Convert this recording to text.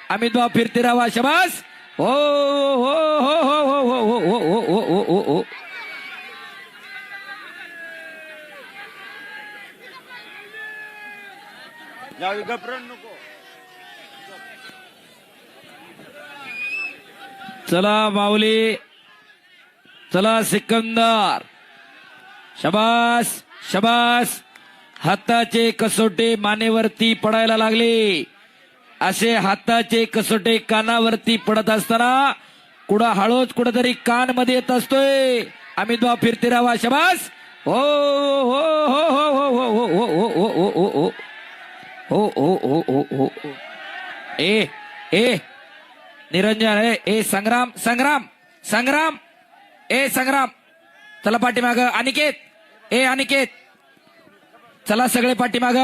अमित भाव फिरते राहा शबास हो हो हो हो हो हो हो हो हो हो हो हो जाऊ घबरण नको. चला माऊली चला सिकंदर शबास शबास हाताचे कसोटे मानेवरती पडायला लागले असे हाताचे कसोटे कानावरती पडत असताना कुठं हळूच कुठंतरी कान मध्ये येत असतोय अमित भाव फिरते राहा शबास हो हो हो हो हो हो हो हो हो हो हो हो हो हो हो हो ए ए निरंजन ए संग्राम संग्राम संग्राम ए संग्राम चला पाठीमाग अनिकेत ए अनिकेत चला सगळे पाठीमाग